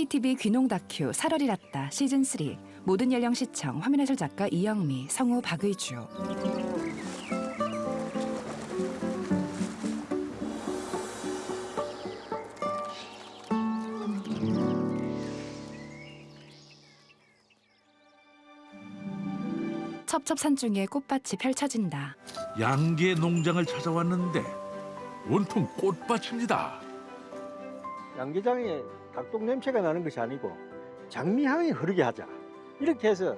KTV 귀농 다큐 살얼이 났다 시즌3 모든 연령 시청 화면 해설 작가 이영미, 성우 박의주. 첩첩산중에 꽃밭이 펼쳐진다. 양계 농장을 찾아왔는데 온통 꽃밭입니다. 양계장에 닭똥 냄새가 나는 것이 아니고 장미향이 흐르게 하자. 이렇게 해서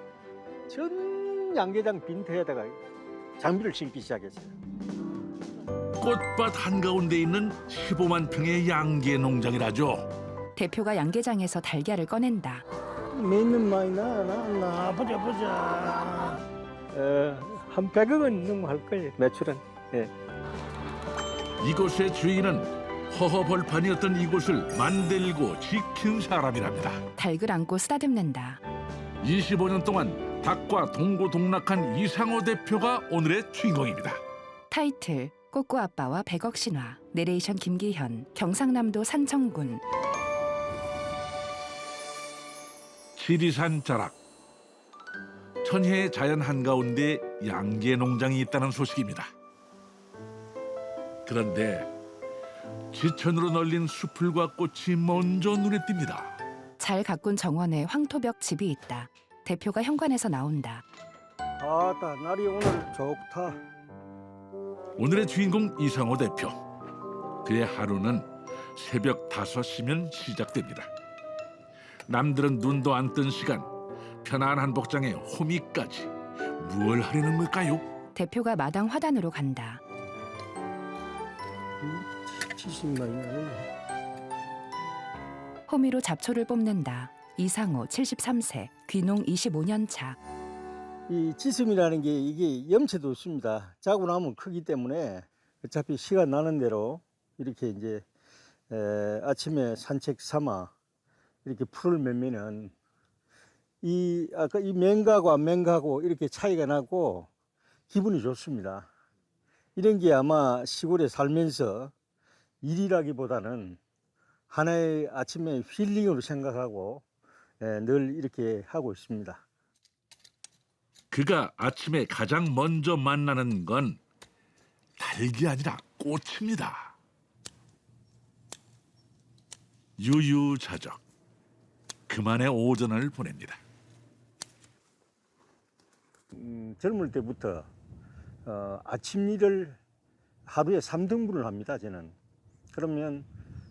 전 양계장 빈터에다가 장미를 심기 시작했어요. 꽃밭 한가운데 있는 15만 평의 양계 농장이라죠. 대표가 양계장에서 달걀을 꺼낸다. 매년 많이 나왔나 보자. 한 100억은 넘어갈 거예요. 매출은. 예. 이곳의 주인은 허허벌판이었던 이곳을 만들고 지킨 사람이랍니다. 닭을 안고 쓰다듬는다. 25년 동안 닭과 동고동락한 이상호 대표가 오늘의 주인공입니다. 타이틀 꼬꼬 아빠와 100억 신화. 내레이션 김기현. 경상남도 산청군. 지리산 자락. 천혜의 자연 한가운데 양계 농장이 있다는 소식입니다. 그런데 지천으로 널린 수풀과 꽃이 먼저 눈에 띕니다. 잘 가꾼 정원에 황토벽 집이 있다. 대표가 현관에서 나온다. 아따 날이 오늘 좋다. 오늘의 주인공 이상호 대표. 그의 하루는 새벽 5시면 시작됩니다. 남들은 눈도 안 뜬 시간, 편안한 복장에 호미까지. 무얼 하려는 걸까요? 대표가 마당 화단으로 간다. 지심 많이 나네. 호미로 잡초를 뽑는다. 이상호 73세, 귀농 25년 차. 이 지슴이라는 게 이게 염체도 없습니다. 자고 나면 크기 때문에 어차피 시간 나는 대로 이렇게 이제 아침에 산책 삼아 이렇게 풀을 메면은 이 아까 이 맹가고 안 맹가고 이렇게 차이가 나고 기분이 좋습니다. 이런 게 아마 시골에 살면서 일이라기보다는 하나의 아침에 힐링으로 생각하고 늘 이렇게 하고 있습니다. 그가 아침에 가장 먼저 만나는 건 닭이 아니라 꽃입니다. 유유자적. 그만의 오전을 보냅니다. 젊을 때부터 아침 일을 하루에 3등분을 합니다. 저는. 그러면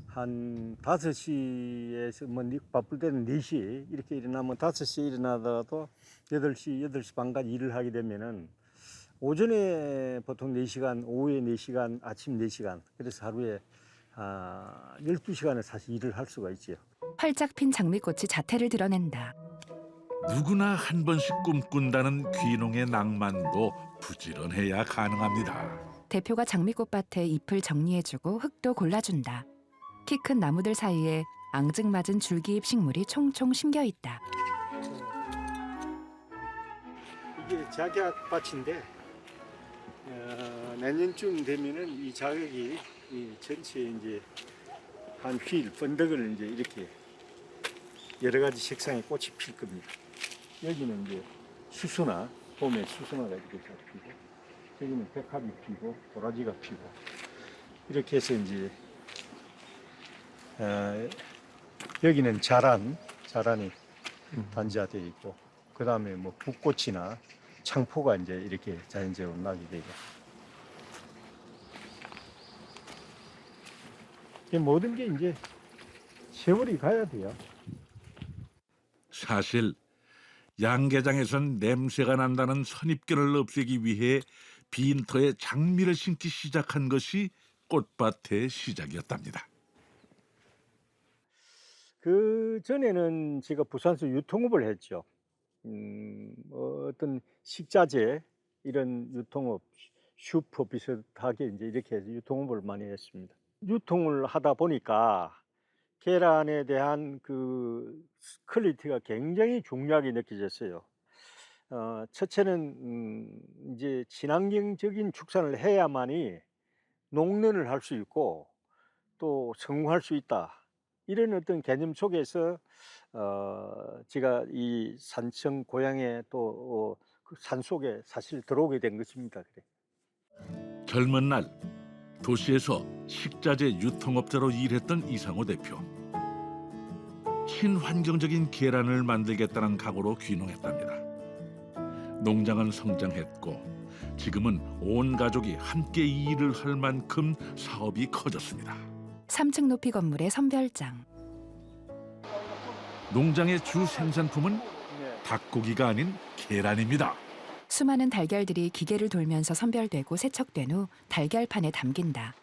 한 5시에서 뭐 바쁠 때는 4시 이렇게 일어나면 5시에 일어나더라도 8시, 8시 반까지 일을 하게 되면은 오전에 보통 4시간, 오후에 4시간, 아침 4시간. 그래서 하루에 12시간을 사실 일을 할 수가 있지요. 활짝 핀 장미꽃이 자태를 드러낸다. 누구나 한 번씩 꿈꾼다는 귀농의 낭만도 부지런해야 가능합니다. 대표가 장미꽃밭에 잎을 정리해주고 흙도 골라준다. 키 큰 나무들 사이에 앙증맞은 줄기잎 식물이 총총 심겨있다. 이게 작약밭인데 내년쯤 되면은 이 자격이 이 전체에 이제 한 휠, 번덕을 이제 이렇게 여러 가지 색상의 꽃이 필 겁니다. 여기는 이제 수수나, 봄에 수수나가 이렇게 잘 피고, 여기는 백합이 피고, 도라지가 피고, 이렇게 해서 이제 여기는 자란이 단지화되어 있고, 그 다음에 뭐 붓꽃이나 창포가 이제 이렇게 자연적으로 나게 되고. 모든 게 이제 세월이 가야 돼요. 사실 양계장에선 냄새가 난다는 선입견을 없애기 위해 빈터에 장미를 심기 시작한 것이 꽃밭의 시작이었답니다. 그 전에는 제가 부산에서 유통업을 했죠. 어떤 식자재 이런 유통업, 슈퍼 비슷하게 이제 이렇게 해서 유통업을 많이 했습니다. 유통을 하다 보니까 계란에 대한 그 퀄리티가 굉장히 중요하게 느껴졌어요. 첫째는 이제 친환경적인 축산을 해야만이 농런을 할 수 있고 또 성공할 수 있다. 이런 어떤 개념 속에서 제가 이 산청 고향에 또 그 산속에 사실 들어오게 된 것입니다. 그래. 젊은 날 도시에서 식자재 유통업자로 일했던 이상호 대표. 친환경적인 계란을 만들겠다는 각오로 귀농했답니다. 농장은 성장했고 지금은 온 가족이 함께 일을 할 만큼 사업이 커졌습니다. 3층 높이 건물의 선별장. 농장의 주 생산품은 닭고기가 아닌 계란입니다. 수많은 달걀들이 기계를 돌면서 선별되고 세척된 후 달걀판에 담긴다.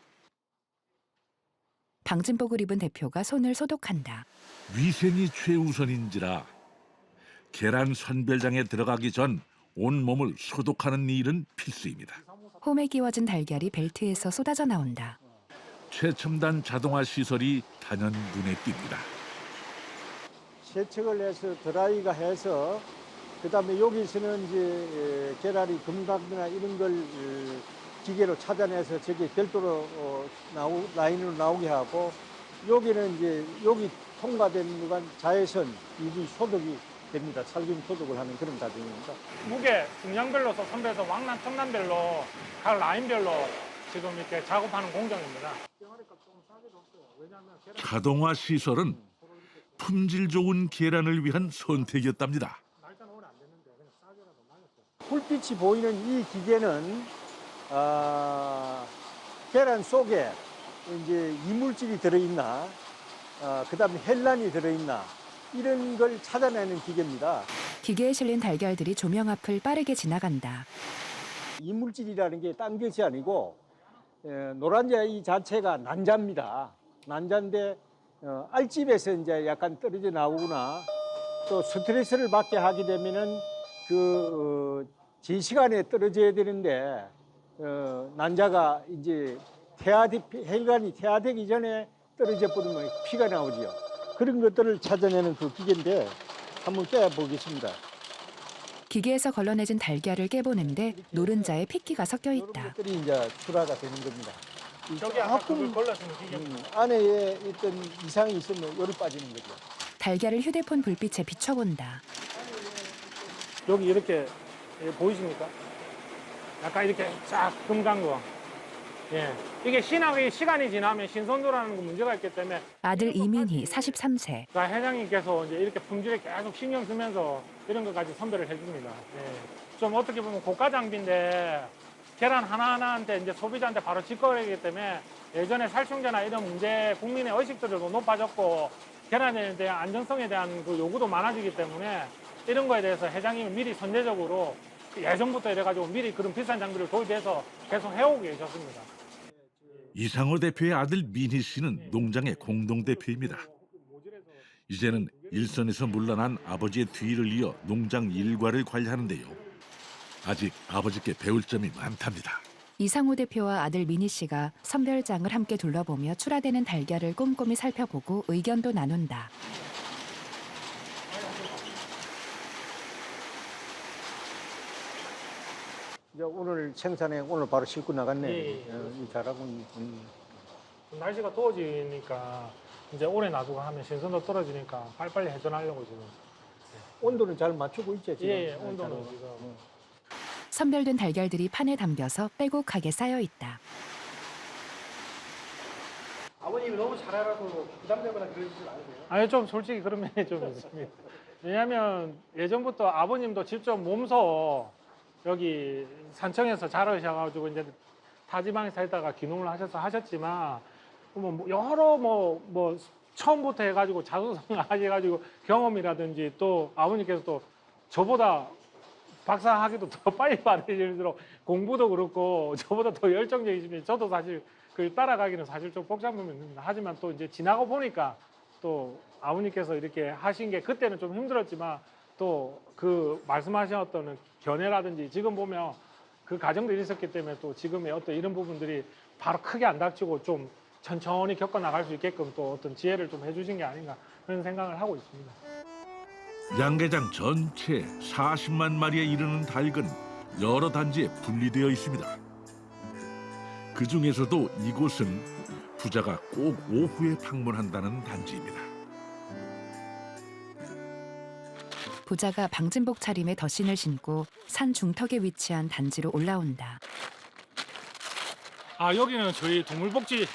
방진복을 입은 대표가 손을 소독한다. 위생이 최우선인지라 계란 선별장에 들어가기 전 온몸을 소독하는 일은 필수입니다. 홈에 끼워진 달걀이 벨트에서 쏟아져 나온다. 최첨단 자동화 시설이 단연 눈에 띕니다. 세척을 해서 드라이가 해서 그다음에 여기서는 이제 계란이 금각이나 이런 걸 기계로 찾아내서 저기 별도로 라인으로 나오게 하고 여기는 이제 여기 통과된 구간 자외선 유기 소독이 됩니다. 살균 소독을 하는 그런 과정입니다. 무게 중량별로서 선별해서 왕란, 청란별로 각 라인별로 지금 이렇게 작업하는 공정입니다. 자동화 시설은 품질 좋은 계란을 위한 선택이었답니다. 불빛이 보이는 이 기계는 계란 속에 이제 이물질이 들어있나, 그다음에 헬란이 들어있나 이런 걸 찾아내는 기계입니다. 기계에 실린 달걀들이 조명 앞을 빠르게 지나간다. 이물질이라는 게 딴 것이 아니고 노란자 이 자체가 난자입니다. 난자인데 알집에서 이제 약간 떨어져 나오거나 또 스트레스를 받게 하게 되면은 제 시간에 떨어져야 되는데 난자가 이제 혈관이 퇴화되기 전에 떨어져 버리면 피가 나오죠. 그런 것들을 찾아내는 그 기계인데 한번 깨 보겠습니다. 기계에서 걸러내진 달걀을 깨보는데 노른자에 핏기가 섞여 이런 있다. 것들이 이제 출하가 되는 겁니다. 저기 아까 그걸 걸러주는 기계입니다. 안에 있던 이상이 있으면 열이 빠지는 거죠. 달걀을 휴대폰 불빛에 비춰본다. 여기 이렇게 보이십니까? 약간 이렇게 쫙 금간 거. 예. 이게 시간이 지나면 신선도라는 거 문제가 있기 때문에 아들 이민희 43세. 그러니까 회장님께서 이제 이렇게 품질에 계속 신경 쓰면서 이런 것까지 선별을 해줍니다. 예. 좀 어떻게 보면 고가 장비인데 계란 하나하나한테 이제 소비자한테 바로 직거래이기 때문에 예전에 살충제나 이런 문제 국민의 의식들도 높아졌고 계란에 대한 안전성에 대한 그 요구도 많아지기 때문에 이런 거에 대해서 회장님이 미리 선제적으로 예전부터 이래가지고 미리 그런 비싼 장비를 도입해서 계속 해오고 계셨습니다. 이상호 대표의 아들 민희 씨는 농장의 공동대표입니다. 이제는 일선에서 물러난 아버지의 뒤를 이어 농장 일과를 관리하는데요. 아직 아버지께 배울 점이 많답니다. 이상호 대표와 아들 민희 씨가 선별장을 함께 둘러보며 출하되는 달걀을 꼼꼼히 살펴보고 의견도 나눈다. 이제 오늘 생산에 오늘 바로 싣고 나갔네. 예. 잘하고. 날씨가 더워지니까 이제 오래 놔두고 하면 신선도 떨어지니까 빨리빨리 회전하려고 지금. 온도는 잘 맞추고 있죠 지금. 예, 온도는 잘. 지금. 선별된 달걀들이 판에 담겨서 빼곡하게 쌓여 있다. 아버님이 너무 잘 알아서 부담되거나 그러시진 않으세요? 아니 좀 솔직히 그런 면이 좀 있습니다. 왜냐하면 예전부터 아버님도 직접 몸소 여기 산청에서 자라셔가지고 이제 타지방에 살다가 귀농을 하셨지만 뭐 여러 뭐 처음부터 해가지고 자소성 하셔가지고 경험이라든지 또 아버님께서 또 저보다 박사학위도 더 빨리 받으실수록 공부도 그렇고 저보다 더 열정적이시면 저도 사실 그걸 따라가기는 사실 좀 복잡합니다. 하지만 또 이제 지나고 보니까 또 아버님께서 이렇게 하신 게 그때는 좀 힘들었지만 또 그 말씀하셨던 견해라든지 지금 보면 그 과정들이 있었기 때문에 또 지금의 어떤 이런 부분들이 바로 크게 안 닥치고 좀 천천히 겪어 나갈 수 있게끔 또 어떤 지혜를 좀 해주신 게 아닌가 그런 생각을 하고 있습니다. 양계장 전체 40만 마리에 이르는 닭은 여러 단지에 분리되어 있습니다. 그 중에서도 이곳은 부자가 꼭 오후에 방문한다는 단지입니다. 부자가 방진복 차림에 덧신을 신고 산 중턱에 위치한 단지로 올라온다. 아, 여기는 저희 동물복지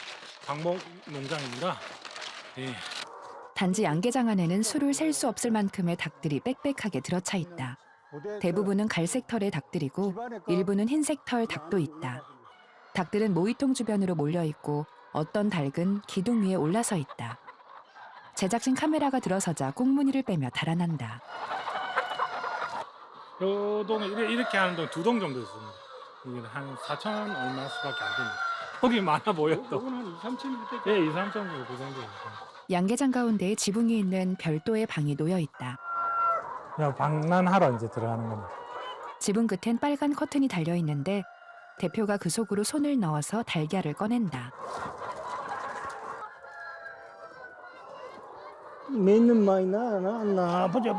방목 농장입니다. 예. 단지 양계장 안에는 수를 셀 수 없을 만큼의 닭들이 빽빽하게 들어차 있다. 대부분은 갈색 털의 닭들이고 일부는 흰색 털 닭도 있다. 닭들은 모이통 주변으로 몰려 있고 어떤 닭은 기둥 위에 올라서 있다. 제작진 카메라가 들어서자 꽁무니를 빼며 달아난다. 요 동에 이렇게 하는 동 2동 정도 있습니다. 이게 한 4천 얼마 수밖에 안 됩니다. 폭이 많아 보여도. 이거는 한 2, 3천 예, 2, 3천 정도 그 정도입니다. 양계장 가운데에 지붕이 있는 별도의 방이 놓여 있다. 그냥 방난하러 이제 들어가는 겁니다. 지붕 끝엔 빨간 커튼이 달려 있는데 대표가 그 속으로 손을 넣어서 달걀을 꺼낸다. 매는 많이 나나 보자.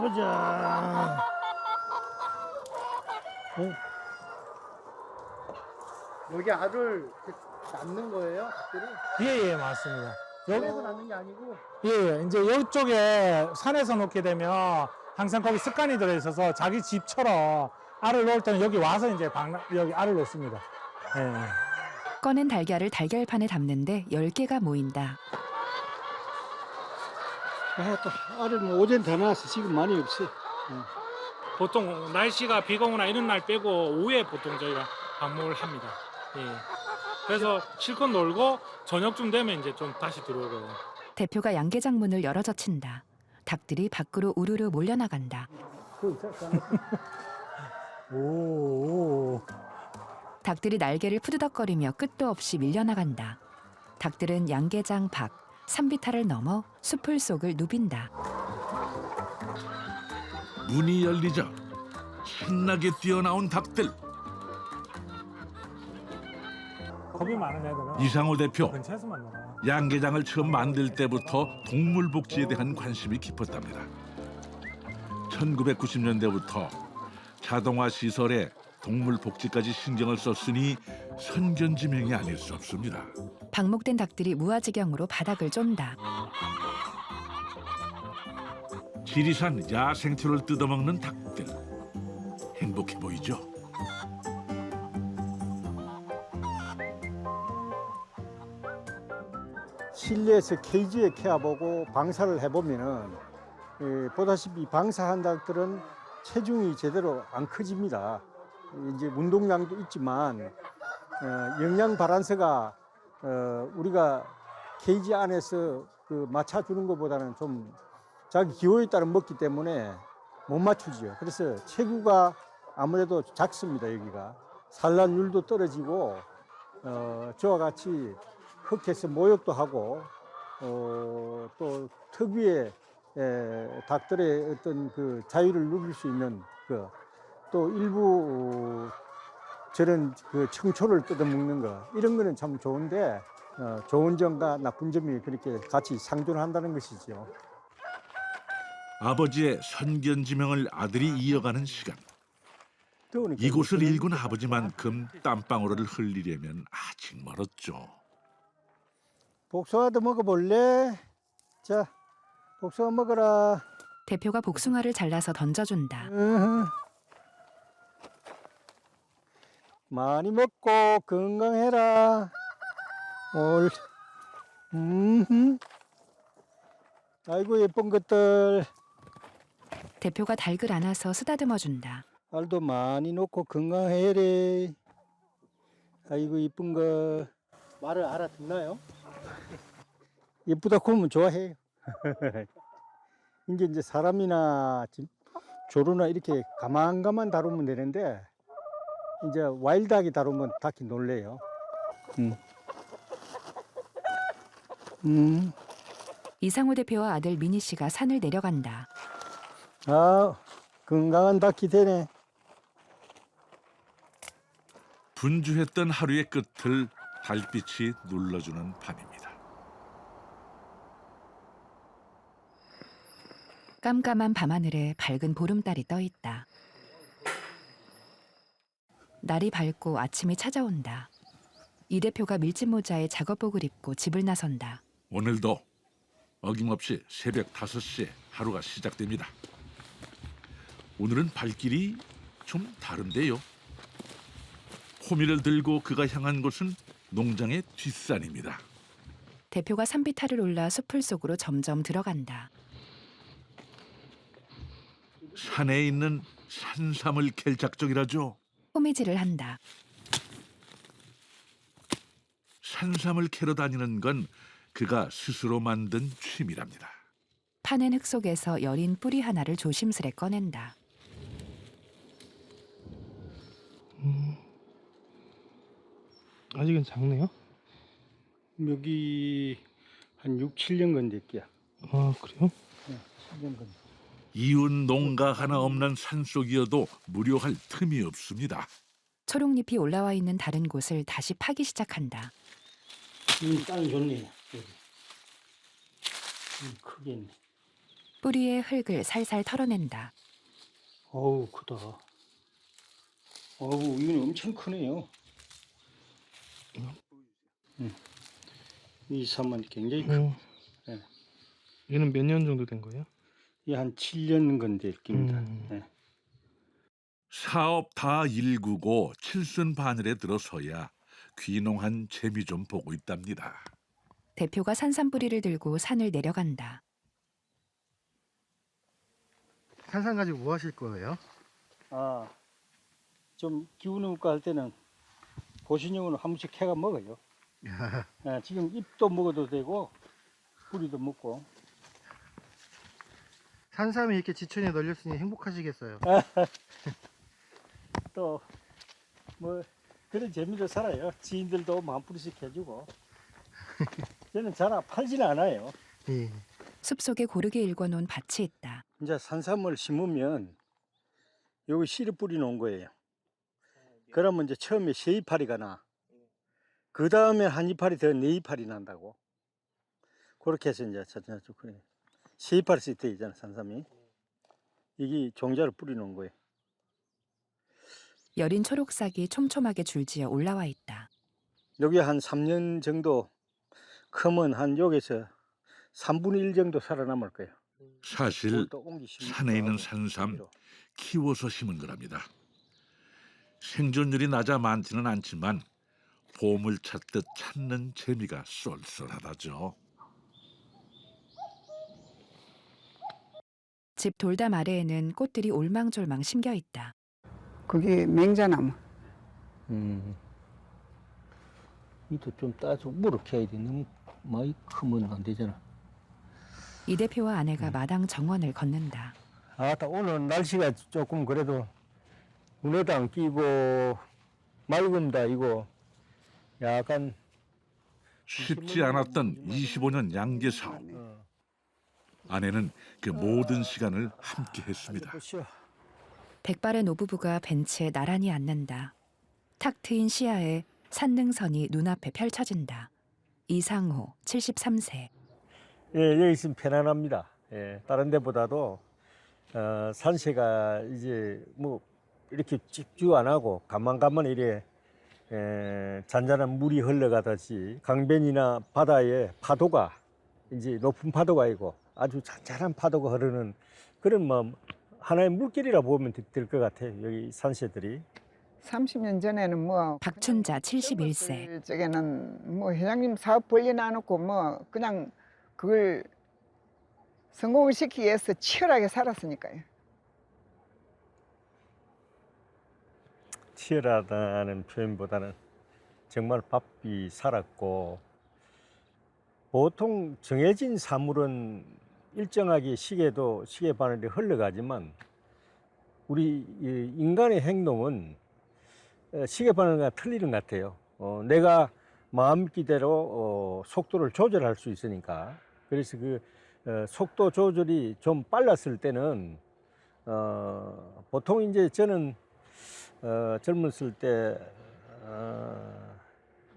여기 알을 이렇게 낳는 거예요, 닭들이? 예, 예, 맞습니다. 산에서 낳는 게 아니고 예, 예, 이제 이쪽에 산에서 놓게 되면 항상 거기 습관이 들어 있어서 자기 집처럼 알을 놓을 때는 여기 와서 이제 여기 알을 놓습니다. 예, 예. 꺼낸 달걀을 달걀판에 담는데 10개가 모인다. 또 알을 뭐 오전 다 나왔어. 지금 많이 없어. 보통 날씨가 비가 오거나 이런 날 빼고 오후에 보통 저희가 방목을 합니다. 예. 그래서 실컷 놀고 저녁쯤 되면 이제 좀 다시 들어오고요. 대표가 양계장 문을 열어 젖힌다. 닭들이 밖으로 우르르 몰려나간다. 오. 닭들이 날개를 푸드덕거리며 끝도 없이 밀려나간다. 닭들은 양계장 밖, 산비탈을 넘어 숲을 속을 누빈다. 문이 열리자 신나게 뛰어나온 닭들. 겁이 많은 애들은 이상호 대표, 근처에서만 놀아요. 양계장을 처음 만들 때부터 동물복지에 대한 관심이 깊었답니다. 1990년대부터 자동화 시설에 동물복지까지 신경을 썼으니 선견지명이 아닐 수 없습니다. 방목된 닭들이 무아지경으로 바닥을 쫀다. 지리산 야생초를 뜯어먹는 닭들. 행복해 보이죠? 실내에서 케이지에 키워보고 방사를 해보면은 보다시피 방사한 닭들은 체중이 제대로 안 커집니다. 이제 운동량도 있지만 영양 바란스가 우리가 케이지 안에서 그 맞춰주는 것보다는 좀 자기 기호에 따라 먹기 때문에 못 맞추죠. 그래서 체구가 아무래도 작습니다. 여기가 산란율도 떨어지고 저와 같이 흙에서 모욕도 하고 또 특유의 닭들의 어떤 그 자유를 누릴 수 있는 또 일부 저런 그 청초를 뜯어먹는 거 이런 거는 참 좋은데 좋은 점과 나쁜 점이 그렇게 같이 상존한다는 것이죠. 아버지의 선견지명을 아들이 이어가는 시간. 이곳을 일군 아버지만큼 땀방울을 흘리려면 아직 멀었죠. 복숭아도 먹어볼래? 자, 복숭아 먹어라. 대표가 복숭아를 잘라서 던져준다. 많이 먹고 건강해라. 아이고 예쁜 것들. 대표가 닭을 안아서 쓰다듬어준다. 알도 많이 놓고 건강해래. 아이고 이쁜 거. 말을 알아듣나요? 예쁘다 그러면 좋아해요. 이제 사람이나 조루나 이렇게 가만가만 다루면 되는데 이제 와일드하게 다루면 닭이 놀래요. 이상호 대표와 아들 민희 씨가 산을 내려간다. 아, 건강한 닭이 되네. 분주했던 하루의 끝을 달빛이 눌러주는 밤입니다. 깜깜한 밤하늘에 밝은 보름달이 떠 있다. 날이 밝고 아침이 찾아온다. 이 대표가 밀짚 모자에 작업복을 입고 집을 나선다. 오늘도 어김없이 새벽 5시에 하루가 시작됩니다. 오늘은 발길이 좀 다른데요. 호미를 들고 그가 향한 곳은 농장의 뒷산입니다. 대표가 산비탈을 올라 숲을 속으로 점점 들어간다. 산에 있는 산삼을 캘 작정이라죠. 호미질을 한다. 산삼을 캐러 다니는 건 그가 스스로 만든 취미랍니다. 파낸 흙 속에서 여린 뿌리 하나를 조심스레 꺼낸다. 아직은 작네요. 여기 한 6, 7년간 됐기야. 아 그래요? 7년간. 이웃 농가 하나 없는 산속이어도 무료할 틈이 없습니다. 초록잎이 올라와 있는 다른 곳을 다시 파기 시작한다. 땅이 좋네. 여기. 크게 있네. 뿌리의 흙을 살살 털어낸다. 어우, 크다. 어우, 이건 엄청 크네요. 이 산만 굉장히 크. 네. 얘는 몇 년 정도 된 거예요? 이 한 7년간 될 겁니다. 네. 사업 다 일구고 칠순 바늘에 들어서야 귀농한 재미 좀 보고 있답니다. 대표가 산삼 뿌리를 들고 산을 내려간다. 산삼 가지고 뭐 하실 거예요? 아, 좀 기운 없고 할 때는 보신용으로 한 번씩 캐가 먹어요. 네, 지금 잎도 먹어도 되고 뿌리도 먹고. 산삼이 이렇게 지천에 널렸으니 행복하시겠어요. 또 뭐 그런 재미로 살아요. 지인들도 만 뿌리씩 해주고. 저는 잘 팔지는 않아요. 예. 숲속에 고르게 일궈놓은 밭이 있다. 이제 산삼을 심으면 여기 씨를 뿌리 놓은 거예요. 그러면 이제 처음에 세 이파리가 나. 그 다음에 한 이파리 더 네 이파리 난다고. 그렇게 해서 이제 자주 그래. 세 이파리씩 되잖아 산삼이. 이게 종자를 뿌리 놓은 거예요. 여린 초록싹이 촘촘하게 줄지어 올라와 있다. 여기 한 3년 정도 크면 한 여기서 3분의 1 정도 살아남을 거예요. 사실 또 옮기 심는 산에 있는 거하고 산삼 재미로. 키워서 심은 거랍니다. 생존율이 낮아 많지는 않지만 보물 찾듯 찾는 재미가 쏠쏠하다죠. 집 돌담 아래에는 꽃들이 올망졸망 심겨 있다. 그게 맹자나무. 이도 좀 따서 물을 캐야 돼. 너무 많이 크면 안 되잖아. 이 대표와 아내가 마당 정원을 걷는다. 아따 오늘 날씨가 조금 그래도 눈에도 안 끼고 맑음다 이거 약간 쉽지 않았던 25년 양계 사업. 아내는 그 모든 시간을 함께 했습니다. 백발의 노부부가 벤치에 나란히 앉는다. 탁 트인 시야에 산능선이 눈앞에 펼쳐진다. 이상호 73세. 예, 여기 있으면 편안합니다. 예, 다른 데보다도 산세가 이제 뭐 이렇게 집중 안 하고 가만가만 이래 잔잔한 물이 흘러가듯이 강변이나 바다에 파도가 이제 높은 파도가 있고 아주 잔잔한 파도가 흐르는 그런 뭐 하나의 물길이라 보면 될 것 같아요. 여기 산세들이. 30년 전에는 뭐 박춘자 71세. 저게는 뭐 회장님 사업 벌려놔놓고 뭐 그냥 그걸 성공을 시키기 위해서 치열하게 살았으니까요. 치열하다는 표현보다는 정말 바삐 살았고 보통 정해진 사물은 일정하게 시계 바늘이 흘러가지만 우리 인간의 행동은 시계 바늘과 틀리는 것 같아요. 내가 마음기대로 속도를 조절할 수 있으니까 그래서 그 속도 조절이 좀 빨랐을 때는 보통 이제 저는 젊었을 때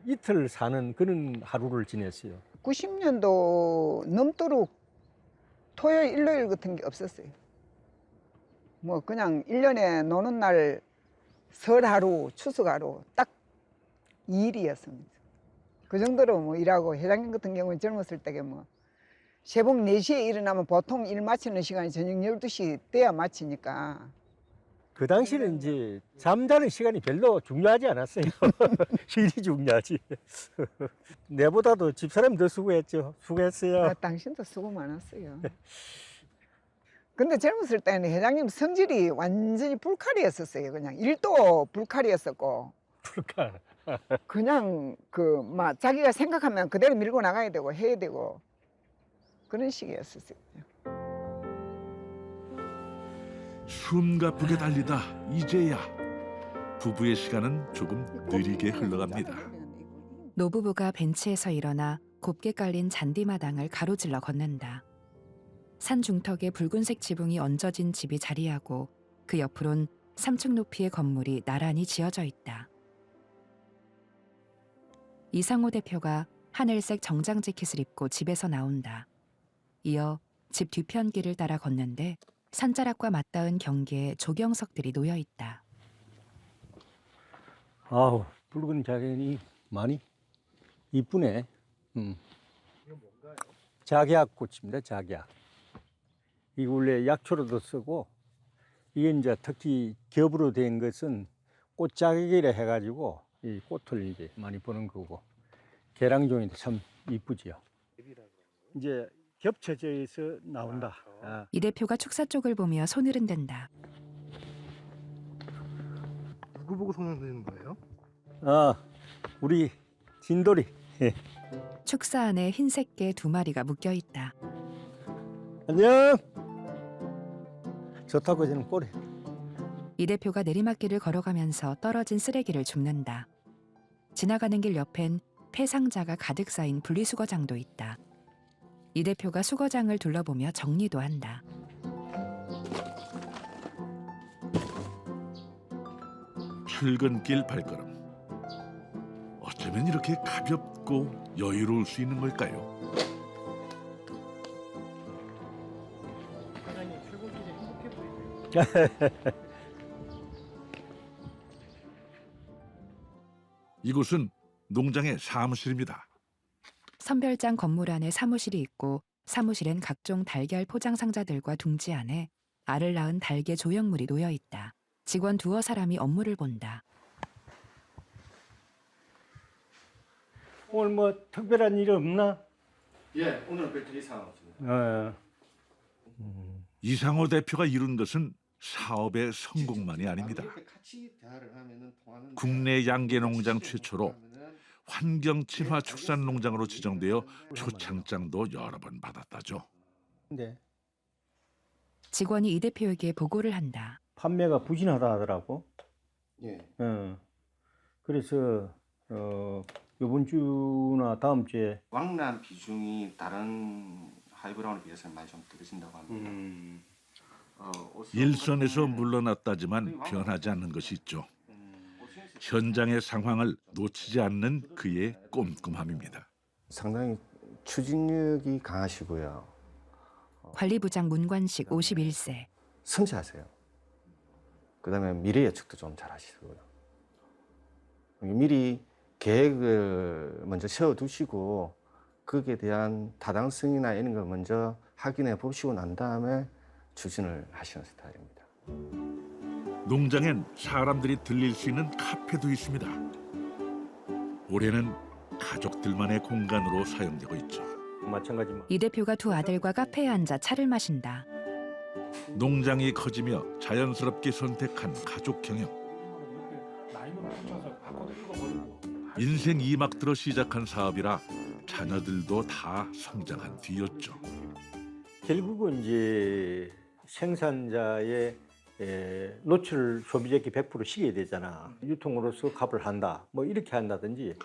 이틀 사는 그런 하루를 지냈어요. 90년도 넘도록 토요일, 일요일 같은 게 없었어요. 뭐 그냥 1년에 노는 날 설 하루, 추석 하루 딱 2일이었습니다. 그 정도로 뭐 일하고 회장님 같은 경우는 젊었을 때게 뭐 새벽 4시에 일어나면 보통 일 마치는 시간이 저녁 12시 돼야 마치니까 그 당시는 이제 잠자는 시간이 별로 중요하지 않았어요. 일이 중요하지. 내보다도 집사람이 더 수고했죠. 수고했어요. 아, 당신도 수고 많았어요. 근데 젊었을 때는 회장님 성질이 완전히 불칼이었었어요. 그냥 일도 불칼이었었고 불가. 그냥 그 막 자기가 생각하면 그대로 밀고 나가야 되고 해야 되고 그런 식이었었어요. 숨가쁘게 달리다 이제야 부부의 시간은 조금 느리게 흘러갑니다. 노부부가 벤치에서 일어나 곱게 깔린 잔디마당을 가로질러 걷는다. 산 중턱에 붉은색 지붕이 얹어진 집이 자리하고 그 옆으론 3층 높이의 건물이 나란히 지어져 있다. 이상호 대표가 하늘색 정장 재킷을 입고 집에서 나온다. 이어 집 뒤편 길을 따라 걷는데 산자락과 맞닿은 경계에 조경석들이 놓여 있다. 아우, 붉은 자연이 많이 이쁘네. 작약꽃입니다. 작약. 이 원래 약초로도 쓰고 이게 이제 특히 겹으로 된 것은 꽃작약이라 해가지고 이 꽃을 이제 많이 보는 거고 계량종인데 참 이쁘지요. 이제 겹쳐져 있어 나온다. 아. 이 대표가 축사 쪽을 보며 손을 흔든다. 누구 보고 손을 드는 거예요? 아, 우리 진돌이. 축사 안에 흰색 개 2마리가 묶여 있다. 안녕. 좋다고 저는 꼬리. 이 대표가 내리막길을 걸어가면서 떨어진 쓰레기를 줍는다. 지나가는 길 옆엔 폐상자가 가득 쌓인 분리수거장도 있다. 이 대표가 수거장을 둘러보며 정리도 한다. 출근길 발걸음. 어쩌면 이렇게 가볍고 여유로울 수 있는 걸까요? 사장님 출근길이 행복해 보이세요. 이곳은 농장의 사무실입니다. 선별장 건물 안에 사무실이 있고 사무실엔 각종 달걀 포장 상자들과 둥지 안에 알을 낳은 달개 조형물이 놓여 있다. 직원 2사람이 업무를 본다. 오늘 뭐 특별한 일 없나? 예, 오늘 별다른 이상 없습니다. 어. 이상호 대표가 이룬 것은 사업의 성공만이 아닙니다. 국내 양계 농장 최초로 환경 친화 축산 농장으로 지정되어 표창장도 여러 번 받았다죠. 근데 직원이 이 대표에게 보고를 한다. 판매가 부진하다 하더라고. 예. 그래서 이번 주나 다음 주에 왕란 비중이 다른 하이브라운에 비해서는 많이 좀 떨어진다고 합니다. 일선에서 물러났다지만 변하지 않는 것이 있죠. 현장의 상황을 놓치지 않는 그의 꼼꼼함입니다. 상당히 추진력이 강하시고요. 관리부장 문관식 51세. 섬세하세요. 그다음에 미래 예측도 좀 잘하시고요. 미리 계획을 먼저 세워두시고 거기에 대한 타당성이나 이런 걸 먼저 확인해 보시고 난 다음에 추진을 하시는 스타일입니다. 농장엔 사람들이 들릴 수 있는 카페도 있습니다. 올해는 가족들만의 공간으로 사용되고 있죠. 마찬가지만 이 대표가 2 아들과 카페에 앉아 차를 마신다. 농장이 커지며 자연스럽게 선택한 가족 경영. 나이는 붙여서 바꿔도 읽어버리고. 인생 2막 들어 시작한 사업이라 자녀들도 다 성장한 뒤였죠. 결국은 이제 생산자의 노출 소비자기 100% 시켜야 되잖아. 유통으로서 값을 한다. 뭐 이렇게 한다든지.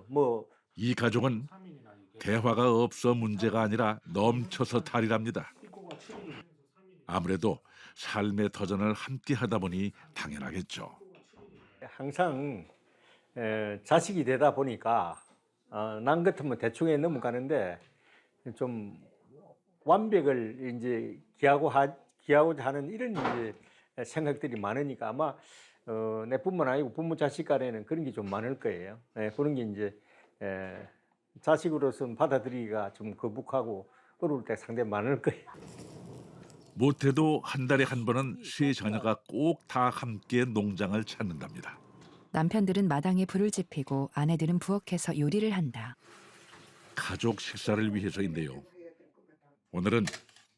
뭐 이 가족은 대화가 없어 문제가 아니라 넘쳐서 탈이랍니다. 아무래도 삶의 터전을 함께 하다 보니 당연하겠죠. 항상 자식이 되다 보니까 남 같으면 대충에 넘어가는데 좀 완벽을 이제 기하고자 하는 이런 이제 생각들이 많으니까 아마 내뿐만 아니고 부모 자식 간에는 그런 게 좀 많을 거예요. 그런 게 이제 자식으로서는 받아들이기가 좀 거북하고 어려울 때 상당히 많을 거예요. 못해도 한 달에 한 번은 세 자녀가 꼭 다 함께 농장을 찾는답니다. 남편들은 마당에 불을 지피고 아내들은 부엌에서 요리를 한다. 가족 식사를 위해서인데요. 오늘은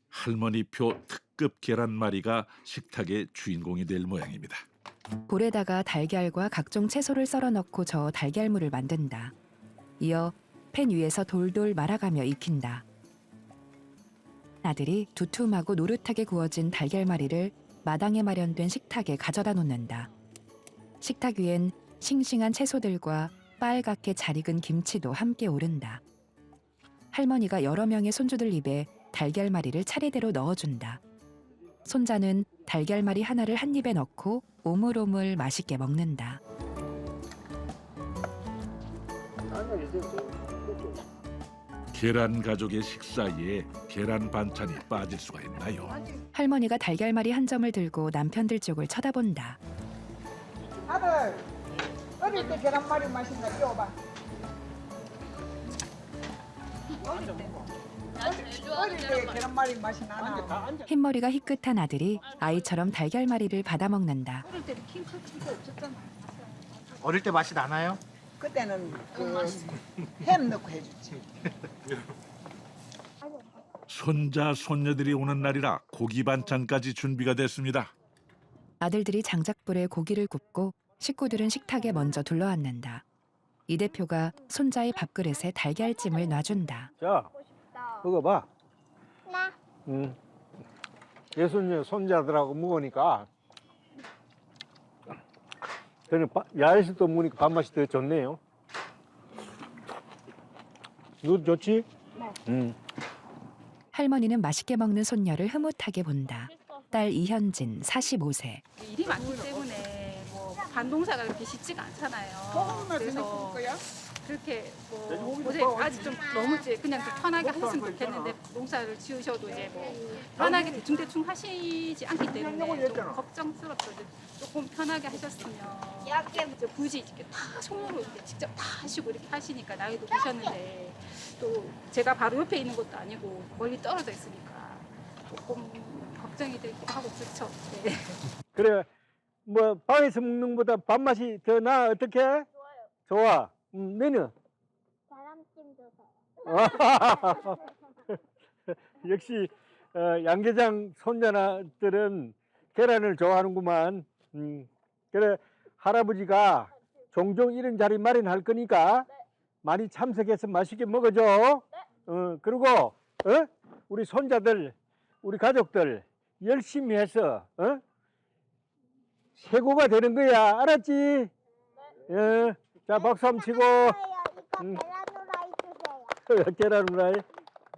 할머니표 특급 계란말이가 식탁의 주인공이 될 모양입니다. 볼에다가 달걀과 각종 채소를 썰어 넣고 저어 달걀물을 만든다. 이어 팬 위에서 돌돌 말아가며 익힌다. 아들이 두툼하고 노릇하게 구워진 달걀말이를 마당에 마련된 식탁에 가져다 놓는다. 식탁 위엔 싱싱한 채소들과 빨갛게 잘 익은 김치도 함께 오른다. 할머니가 여러 명의 손주들 입에 달걀말이를 차례대로 넣어준다. 손자는 달걀말이 하나를 한 입에 넣고 오물오물 맛있게 먹는다. 계란 가족의 식사에 계란 반찬이 빠질 수가 있나요? 할머니가 달걀말이 한 점을 들고 남편들 쪽을 쳐다본다. 아들, 어릴 때 계란말이 맛있나 끼워봐. 어릴 때 계란말이 맛이 나나? 흰머리가 희끗한 아들이 아이처럼 달걀말이를 받아 먹는다. 어릴 때 맛이 나나요? 그때는 햄 넣고 해주지. 손자 손녀들이 오는 날이라 고기 반찬까지 준비가 됐습니다. 아들들이 장작불에 고기를 굽고 식구들은 식탁에 먼저 둘러앉는다. 이 대표가 손자의 밥그릇에 달걀찜을 놔준다. 자, 먹어봐. 예순이 손자들하고 먹으니까 저는 야외에서도 먹으니까 밥맛이 더 좋네요. 너 좋지? 네. 할머니는 맛있게 먹는 손녀를 흐뭇하게 본다. 딸 이현진 45세. 일이 많기 때문에 뭐 반동사가 그렇게 쉽지가 않잖아요. 그래서 그렇게 뭐 아직 좀 너무 이제 그냥 좀 편하게 하셨으면 좋겠는데 농사를 지으셔도 이제 뭐 편하게 대충 하시지 않기 때문에 좀 걱정스럽죠. 조금 편하게 하셨으면 이제 굳이 이렇게 다 손으로 이렇게 직접 다 하시고 이렇게 하시니까 나이도 드셨는데 또 제가 바로 옆에 있는 것도 아니고 멀리 떨어져 있으니까 조금 걱정이 되기도 하고 그렇죠. 네. 그래, 뭐 방에서 먹는 것보다 밥맛이 더 나아. 어떻게? 좋아. 너는? 계란찜 주세요. 역시 양계장 손자들은 계란을 좋아하는구만. 그래, 할아버지가 종종 이런 자리 마련할 거니까 많이 참석해서 맛있게 먹어줘. 그리고 우리 손자들, 우리 가족들 열심히 해서 최고가 되는 거야. 알았지? 자, 박수 한번 치고. 이거 계란 후라이 주세요. 계란 후라이.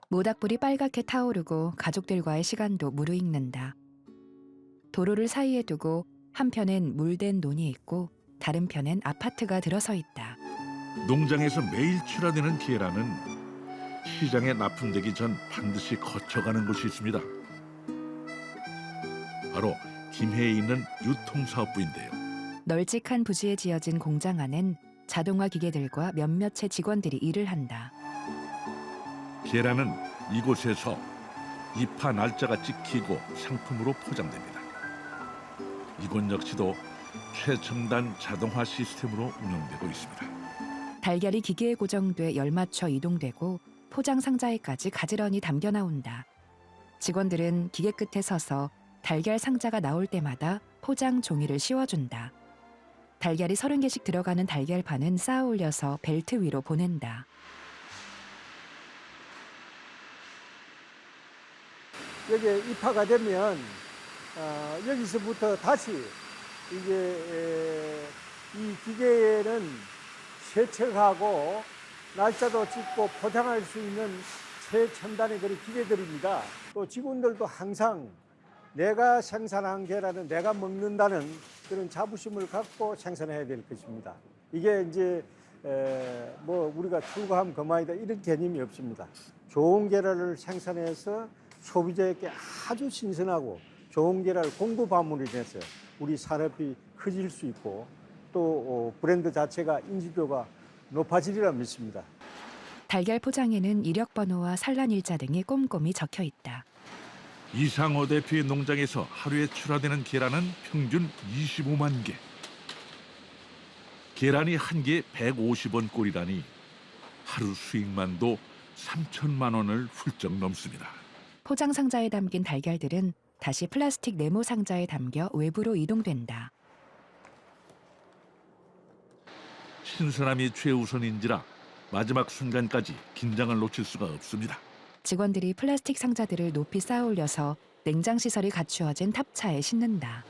모닥불이 빨갛게 타오르고 가족들과의 시간도 무르익는다. 도로를 사이에 두고 한편엔 물된 논이 있고 다른 편엔 아파트가 들어서 있다. 농장에서 매일 출하되는 계란은 시장에 납품되기 전 반드시 거쳐가는 곳이 있습니다. 바로 김해에 있는 유통사업부인데요. 널찍한 부지에 지어진 공장 안엔 자동화 기계들과 몇몇의 직원들이 일을 한다. 계란은 이곳에서 입하 날짜가 찍히고 상품으로 포장됩니다. 이곳 역시도 최첨단 자동화 시스템으로 운영되고 있습니다. 달걀이 기계에 고정돼 열맞춰 이동되고 포장 상자에까지 가지런히 담겨 나온다. 직원들은 기계 끝에 서서 달걀 상자가 나올 때마다 포장 종이를 씌워준다. 달걀이 30개씩 들어가는 달걀판은 쌓아 올려서 벨트 위로 보낸다. 여기 입하가 되면 여기서부터 다시 이게 이 기계에는 세척하고 날짜도 찍고 포장할 수 있는 최첨단의 그런 기계들입니다. 또 직원들도 항상 내가 생산한 계란은 내가 먹는다는 그런 자부심을 갖고 생산해야 될 것입니다. 이게 이제 뭐 우리가 출고하면 그만이다 이런 개념이 없습니다. 좋은 계란을 생산해서 소비자에게 아주 신선하고 좋은 계란을 공급함으로 인해서 우리 산업이 커질 수 있고 또 브랜드 자체가 인지도가 높아지리라 믿습니다. 달걀 포장에는 이력 번호와 산란 일자 등이 꼼꼼히 적혀 있다. 이상호 대표의 농장에서 하루에 출하되는 계란은 평균 25만 개. 계란이 한 개에 150원 꼴이라니 하루 수익만도 3천만 원을 훌쩍 넘습니다. 포장 상자에 담긴 달걀들은 다시 플라스틱 네모 상자에 담겨 외부로 이동된다. 신선함이 최우선인지라 마지막 순간까지 긴장을 놓칠 수가 없습니다. 직원들이 플라스틱 상자들을 높이 쌓아 올려서 냉장 시설이 갖추어진 탑차에 싣는다.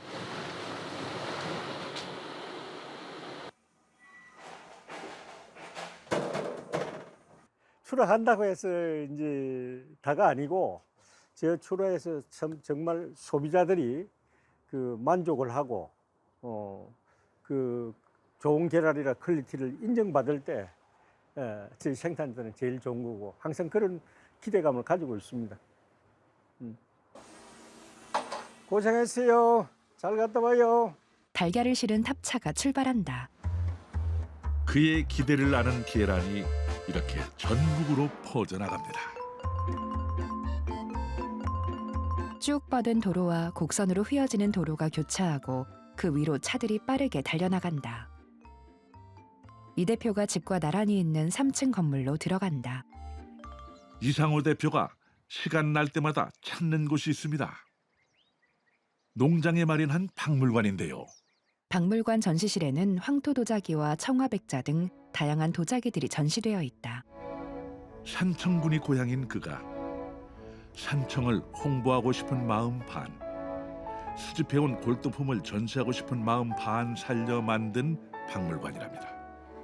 출하한다고 해서 이제 다가 아니고 저 출하에서 참 정말 소비자들이 그 만족을 하고 그 좋은 계란이라 퀄리티를 인정받을 때 저희 생산자는 제일 좋은 거고 항상 그런 기대감을 가지고 있습니다. 고생했어요. 잘 갔다 와요. 달걀을 실은 탑차가 출발한다. 그의 기대를 아는 계란이 이렇게 전국으로 퍼져나갑니다. 쭉 뻗은 도로와 곡선으로 휘어지는 도로가 교차하고 그 위로 차들이 빠르게 달려나간다. 이 대표가 집과 나란히 있는 3층 건물로 들어간다. 이상호 대표가 시간 날 때마다 찾는 곳이 있습니다. 농장에 마련한 박물관인데요. 박물관 전시실에는 황토 도자기와 청화백자 등 다양한 도자기들이 전시되어 있다. 산청군이 고향인 그가 산청을 홍보하고 싶은 마음 반, 수집해온 골동품을 전시하고 싶은 마음 반 살려 만든 박물관이랍니다.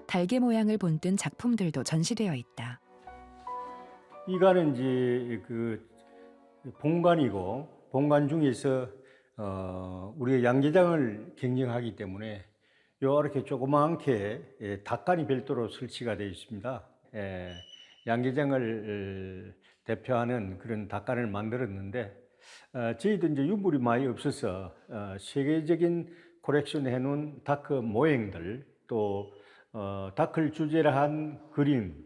달개 모양을 본뜬 작품들도 전시되어 있다. 이가는 이제 그 본관이고 본관 중에서 우리가 양계장을 경영하기 때문에 이렇게 조그맣게 닭간이 별도로 설치가 되어 있습니다. 양계장을 대표하는 그런 닭간을 만들었는데 저희도 이제 유물이 많이 없어서 세계적인 콜렉션 해놓은 다크 모형들 또 다크를 주제로 한 그림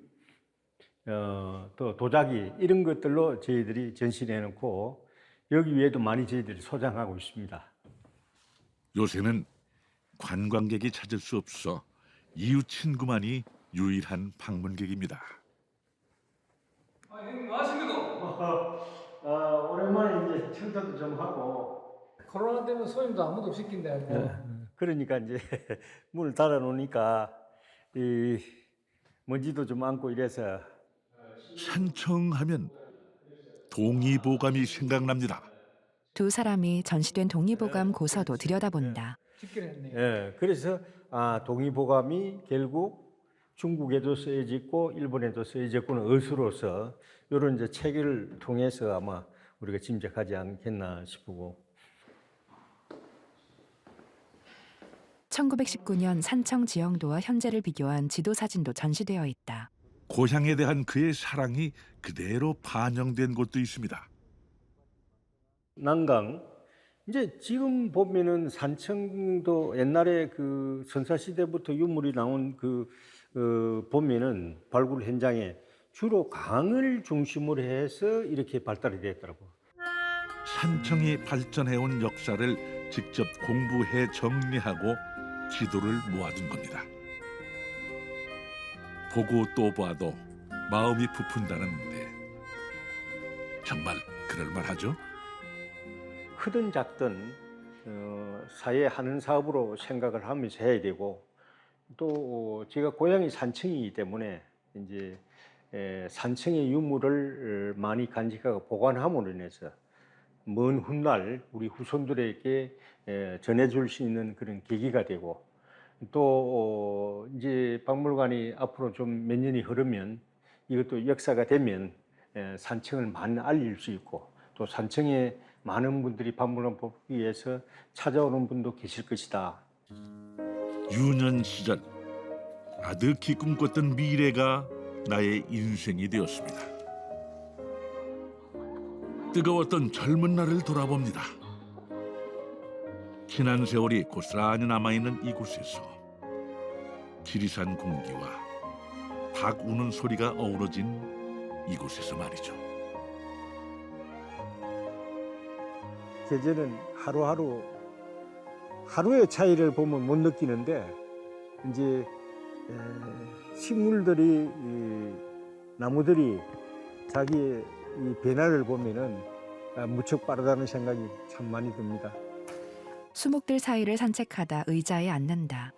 또 도자기 이런 것들로 저희들이 전시를 해놓고 여기 위에도 많이 저희들이 소장하고 있습니다. 요새는 관광객이 찾을 수 없어 이웃 친구만이 유일한 방문객입니다. 형님 뭐 하십니까? 오랜만에 이제 청소도 좀 하고 코로나 때문에 손님도 아무도 없이 낀데. 그러니까 이제 문을 닫아놓으니까 이 먼지도 좀 안고 이래서 산청하면 동의보감이 생각납니다. 두 사람이 전시된 동의보감 고서도 들여다본다. 예, 그래서 동의보감이 결국 중국에도 쓰여졌고 일본에도 쓰여졌고는 어수로서 이런 이제 체계를 통해서 아마 우리가 짐작하지 않겠나 싶고. 1919년 산청 지형도와 현재를 비교한 지도 사진도 전시되어 있다. 고향에 대한 그의 사랑이 그대로 반영된 곳도 있습니다. 난강 이제 지금 보면은 산청도 옛날에 그 선사 시대부터 유물이 나온 보면은 발굴 현장에 주로 강을 중심으로 해서 이렇게 발달이 됐더라고. 산청이 발전해온 역사를 직접 공부해 정리하고 지도를 모아둔 겁니다. 보고 또 봐도 마음이 부푼다는데 정말 그럴만하죠? 크든 작든 사회 하는 사업으로 생각을 하면서 해야 되고 또 제가 고향이 산청이기 때문에 이제 산청의 유물을 많이 간직하고 보관함으로 인해서 먼 훗날 우리 후손들에게 전해줄 수 있는 그런 계기가 되고 또 이제 박물관이 앞으로 좀 몇 년이 흐르면 이것도 역사가 되면 산청을 많이 알릴 수 있고 또 산청에 많은 분들이 박물관 보기 위해서 찾아오는 분도 계실 것이다. 유년 시절 아득히 꿈꿨던 미래가 나의 인생이 되었습니다. 뜨거웠던 젊은 날을 돌아봅니다. 지난 세월이 고스란히 남아있는 이곳에서 지리산 공기와 닭 우는 소리가 어우러진 이곳에서 말이죠. 계절은 하루의 차이를 보면 못 느끼는데 이제 식물들이 나무들이 자기의 이 변화를 보면은 무척 빠르다는 생각이 참 많이 듭니다. 수목들 사이를 산책하다 의자에 앉는다.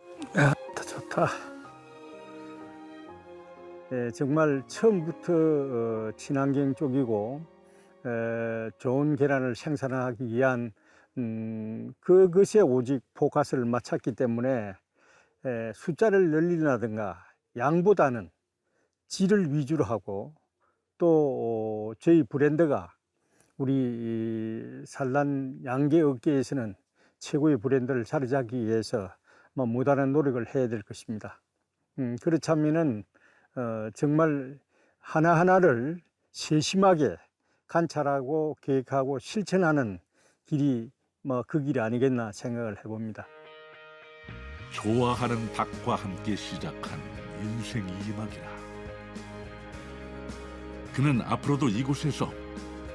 좋다. 정말 처음부터 친환경 쪽이고 좋은 계란을 생산하기 위한 그것에 오직 포커스를 맞췄기 때문에 숫자를 늘리나든가 양보다는 질을 위주로 하고 또 저희 브랜드가 우리 산란 양계 업계에서는 최고의 브랜드를 자리 잡기 위해서 무단한 노력을 해야 될 것입니다. 그렇다면은 정말 하나하나를 세심하게 관찰하고 계획하고 실천하는 길이 그 길이 아니겠나 생각을 해봅니다. 좋아하는 닭과 함께 시작한 인생 2막이라. 그는 앞으로도 이곳에서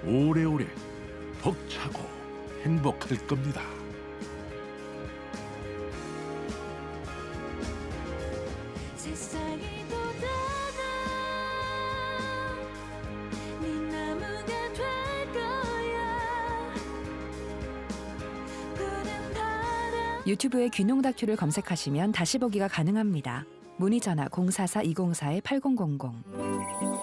오래오래 벅차고 행복할 겁니다. 세상이 또 다나 네 나무가 될 거야. 푸른 바람 유튜브에 귀농 다큐를 검색하시면 다시 보기가 가능합니다. 문의 전화 044-204-8000.